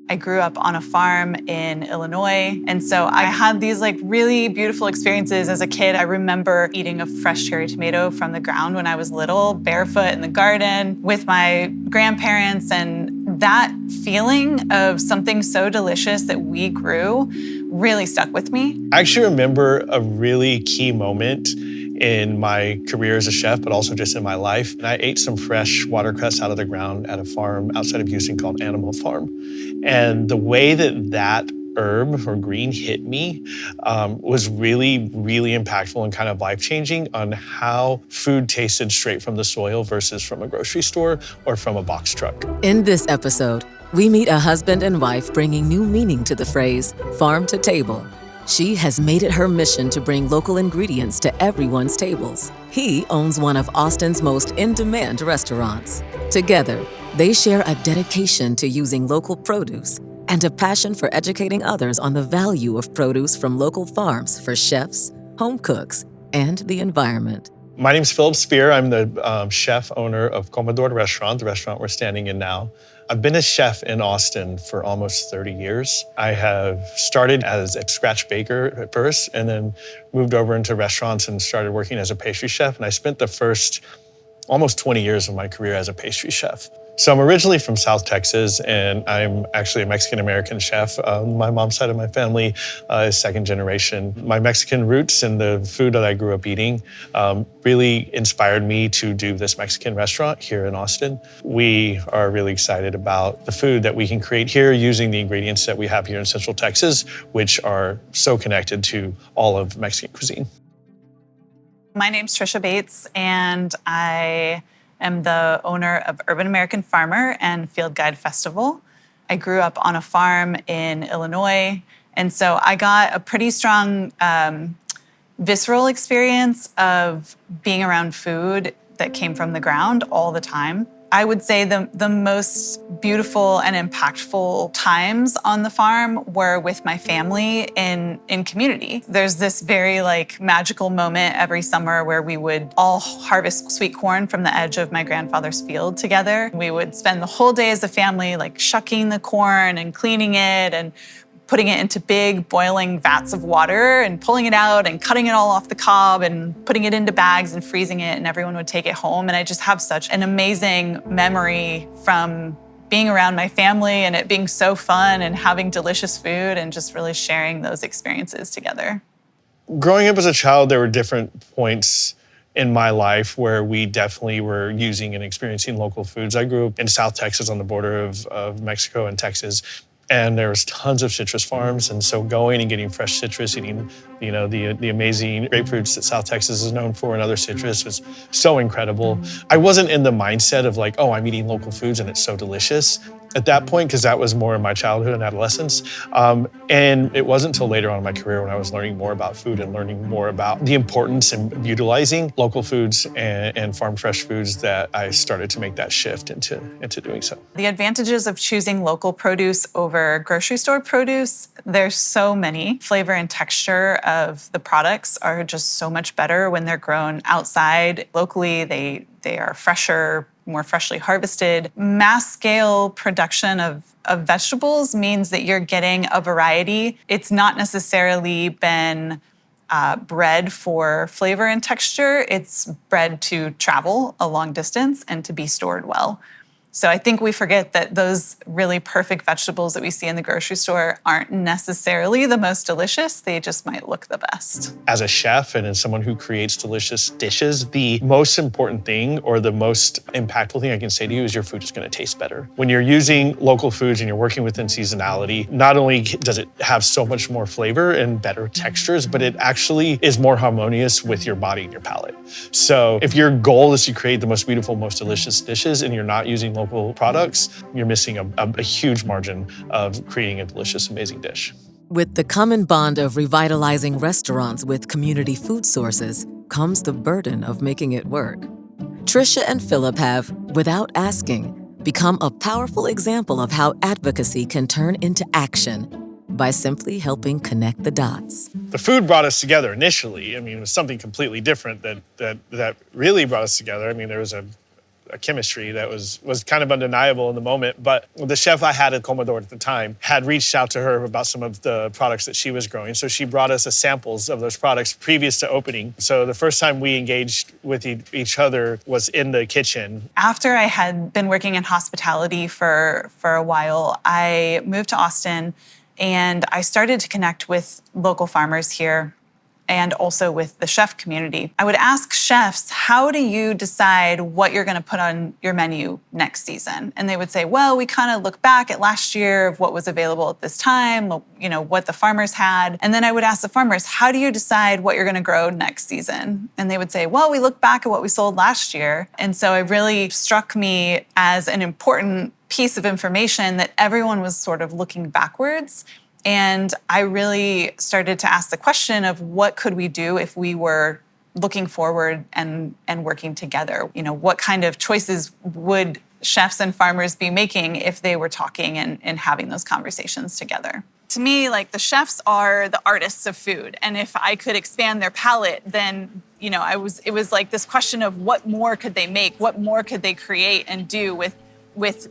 I grew up on a farm in Illinois, and so I had these really beautiful experiences as a kid. I remember eating a fresh cherry tomato from the ground when I was little, barefoot in the garden with my grandparents, and that feeling of something so delicious that we grew really stuck with me. I actually remember a really key moment in my career as a chef, but also just in my life. And I ate some fresh watercress out of the ground at a farm outside of Houston called Animal Farm. And the way that herb or green hit me was really, really impactful and kind of life-changing on how food tasted straight from the soil versus from a grocery store or from a box truck. In this episode, we meet a husband and wife bringing new meaning to the phrase farm to table. She has made it her mission to bring local ingredients to everyone's tables. He owns one of Austin's most in-demand restaurants. Together, they share a dedication to using local produce and a passion for educating others on the value of produce from local farms for chefs, home cooks, and the environment. My name's Philip Speer. I'm the chef owner of Comedor Restaurant, the restaurant we're standing in now. I've been a chef in Austin for almost 30 years. I have started as a scratch baker at first and then moved over into restaurants and started working as a pastry chef. And I spent the first almost 20 years of my career as a pastry chef. So I'm originally from South Texas, and I'm actually a Mexican-American chef. My mom's side of my family is second generation. My Mexican roots and the food that I grew up eating really inspired me to do this Mexican restaurant here in Austin. We are really excited about the food that we can create here using the ingredients that we have here in Central Texas, which are so connected to all of Mexican cuisine. My name's Trisha Bates, and I am the owner of Urban American Farmer and Field Guide Festival. I grew up on a farm in Illinois, and so I got a pretty strong visceral experience of being around food that came from the ground all the time. I would say the most beautiful and impactful times on the farm were with my family in community. There's this very magical moment every summer where we would all harvest sweet corn from the edge of my grandfather's field together. We would spend the whole day as a family shucking the corn and cleaning it and putting it into big boiling vats of water and pulling it out and cutting it all off the cob and putting it into bags and freezing it, and everyone would take it home. And I just have such an amazing memory from being around my family and it being so fun and having delicious food and just really sharing those experiences together. Growing up as a child, there were different points in my life where we definitely were using and experiencing local foods. I grew up in South Texas on the border of Mexico and Texas. And there was tons of citrus farms, and so going and getting fresh citrus, eating, the amazing grapefruits that South Texas is known for and other citrus was so incredible. I wasn't in the mindset of I'm eating local foods and it's so delicious at that point, because that was more in my childhood and adolescence. And it wasn't until later on in my career when I was learning more about food and learning more about the importance in utilizing local foods and farm fresh foods that I started to make that shift into doing so. The advantages of choosing local produce over grocery store produce, there's so many. Flavor and texture of the products are just so much better when they're grown outside. Locally, they are fresher, more freshly harvested. Mass scale production of vegetables means that you're getting a variety. It's not necessarily been bred for flavor and texture. It's bred to travel a long distance and to be stored well. So I think we forget that those really perfect vegetables that we see in the grocery store aren't necessarily the most delicious. They just might look the best. As a chef and as someone who creates delicious dishes, the most important thing or the most impactful thing I can say to you is your food is going to taste better. When you're using local foods and you're working within seasonality, not only does it have so much more flavor and better textures, but it actually is more harmonious with your body and your palate. So if your goal is to create the most beautiful, most delicious dishes and you're not using local products, you're missing a huge margin of creating a delicious, amazing dish. With the common bond of revitalizing restaurants with community food sources comes the burden of making it work. Trisha and Philip have, without asking, become a powerful example of how advocacy can turn into action by simply helping connect the dots. The food brought us together initially. It was something completely different that really brought us together. There was a a chemistry that was kind of undeniable in the moment. But the chef I had at Comedor at the time had reached out to her about some of the products that she was growing. So she brought us samples of those products previous to opening. So the first time we engaged with each other was in the kitchen. After I had been working in hospitality for a while, I moved to Austin and I started to connect with local farmers here and also with the chef community. I would ask chefs, how do you decide what you're gonna put on your menu next season? And they would say, well, we kind of look back at last year of what was available at this time, you know, what the farmers had. And then I would ask the farmers, how do you decide what you're gonna grow next season? And they would say, well, we look back at what we sold last year. And so it really struck me as an important piece of information that everyone was sort of looking backwards. And I really started to ask the question of what could we do if we were looking forward and working together? You know, what kind of choices would chefs and farmers be making if they were talking and having those conversations together? To me, like, the chefs are the artists of food. And if I could expand their palette, then, you know, it was like this question of what more could they make? What more could they create and do with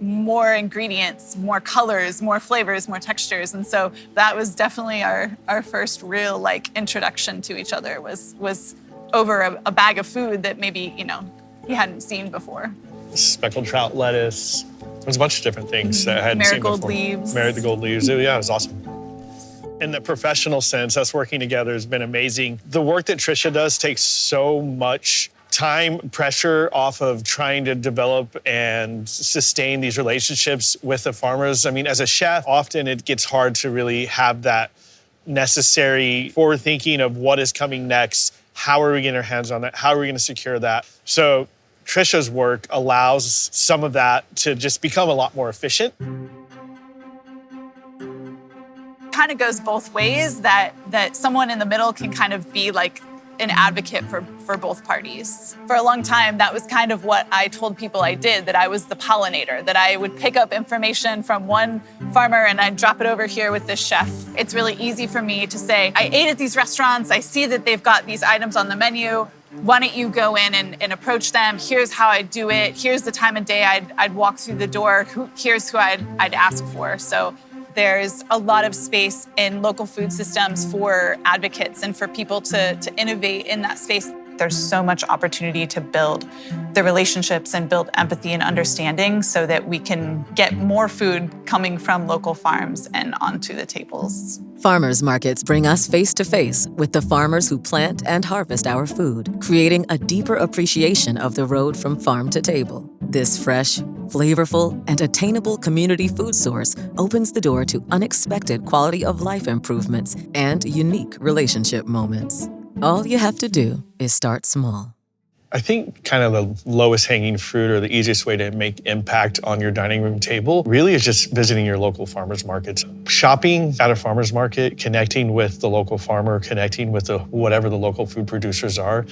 more ingredients, more colors, more flavors, more textures. And so that was definitely our first real introduction to each other was over a bag of food that maybe, you know, he hadn't seen before. Speckled trout lettuce. There's a bunch of different things that I hadn't seen before. Marigold leaves. Marigold leaves. Yeah, it was awesome. In the professional sense, us working together has been amazing. The work that Trisha does takes so much time, pressure off of trying to develop and sustain these relationships with the farmers. I mean, as a chef, often it gets hard to really have that necessary forward thinking of what is coming next. How are we getting our hands on that? How are we going to secure that? So Trisha's work allows some of that to just become a lot more efficient. Kind of goes both ways, that someone in the middle can kind of be like an advocate for both parties. For a long time, that was kind of what I told people I did, that I was the pollinator, that I would pick up information from one farmer and I'd drop it over here with this chef. It's really easy for me to say, I ate at these restaurants, I see that they've got these items on the menu, why don't you go in and approach them? Here's how I do it. Here's the time of day I'd walk through the door. Here's who I'd ask for. So there's a lot of space in local food systems for advocates and for people to innovate in that space. There's so much opportunity to build the relationships and build empathy and understanding so that we can get more food coming from local farms and onto the tables. Farmers markets bring us face to face with the farmers who plant and harvest our food, creating a deeper appreciation of the road from farm to table. This fresh, flavorful, and attainable community food source opens the door to unexpected quality of life improvements and unique relationship moments. All you have to do is start small. I think kind of the lowest hanging fruit or the easiest way to make impact on your dining room table really is just visiting your local farmers markets. Shopping at a farmers market, connecting with the local farmer, connecting with whatever the local food producers are,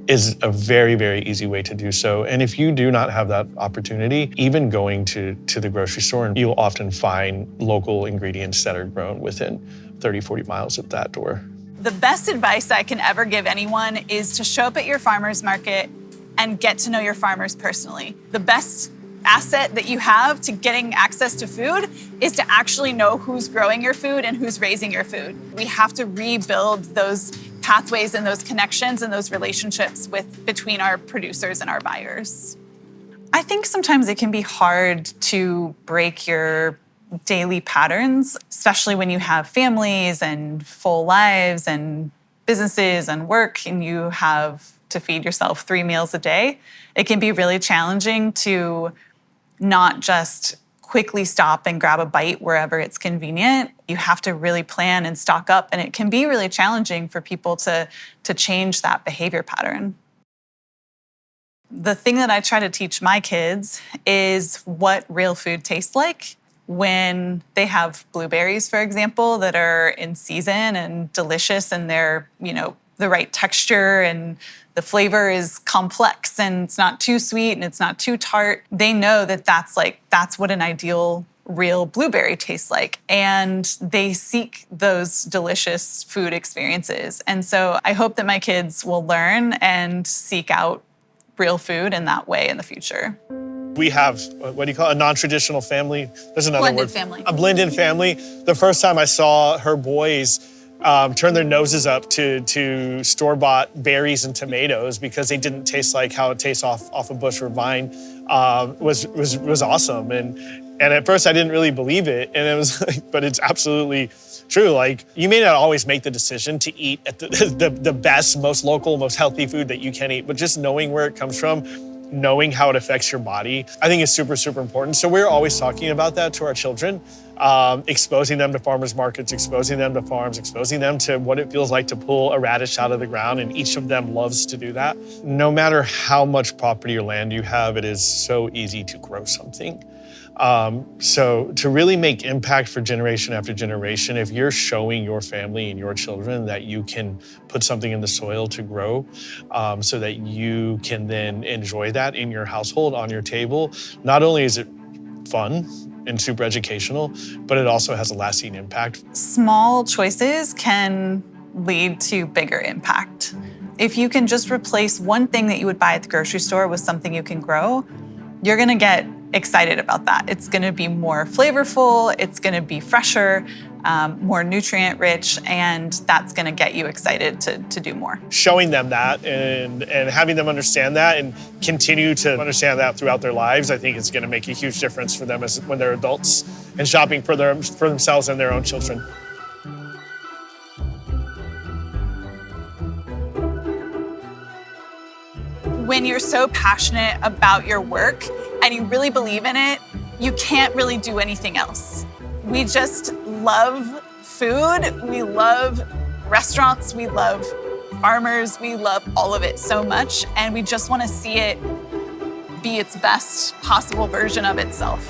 is a very, very easy way to do so. And if you do not have that opportunity, even going to the grocery store, you'll often find local ingredients that are grown within 30, 40 miles of that door. The best advice I can ever give anyone is to show up at your farmer's market and get to know your farmers personally. The best asset that you have to getting access to food is to actually know who's growing your food and who's raising your food. We have to rebuild those pathways and those connections and those relationships between our producers and our buyers. I think sometimes it can be hard to break your daily patterns, especially when you have families and full lives and businesses and work and you have to feed yourself 3 meals a day. It can be really challenging to not just quickly stop and grab a bite wherever it's convenient. You have to really plan and stock up, and it can be really challenging for people to change that behavior pattern. The thing that I try to teach my kids is what real food tastes like. When they have blueberries, for example, that are in season and delicious and they're, the right texture and the flavor is complex and it's not too sweet and it's not too tart, they know that that's what an ideal real blueberry tastes like. And they seek those delicious food experiences. And so I hope that my kids will learn and seek out real food in that way in the future. We have, what do you call it, a non-traditional family? There's another Blended word. family. A blended family. The first time I saw her boys turn their noses up to store-bought berries and tomatoes because they didn't taste like how it tastes off a bush or vine was awesome. And at first I didn't really believe it. And it was like, but it's absolutely true. Like, you may not always make the decision to eat at the best, most local, most healthy food that you can eat, but just knowing where it comes from, knowing how it affects your body, I think is super, super important. So we're always talking about that to our children, exposing them to farmers markets, exposing them to farms, exposing them to what it feels like to pull a radish out of the ground, and each of them loves to do that. No matter how much property or land you have, it is so easy to grow something. So to really make impact for generation after generation, if you're showing your family and your children that you can put something in the soil to grow, so that you can then enjoy that in your household, on your table, not only is it fun and super educational, but it also has a lasting impact. Small choices can lead to bigger impact. If you can just replace one thing that you would buy at the grocery store with something you can grow, you're gonna get excited about that. It's gonna be more flavorful, it's gonna be fresher, more nutrient rich, and that's gonna get you excited to do more. Showing them that and having them understand that and continue to understand that throughout their lives, I think it's gonna make a huge difference for them when they're adults and shopping for themselves and their own children. When you're so passionate about your work and you really believe in it, you can't really do anything else. We just love food, we love restaurants, we love farmers, we love all of it so much, and we just want to see it be its best possible version of itself.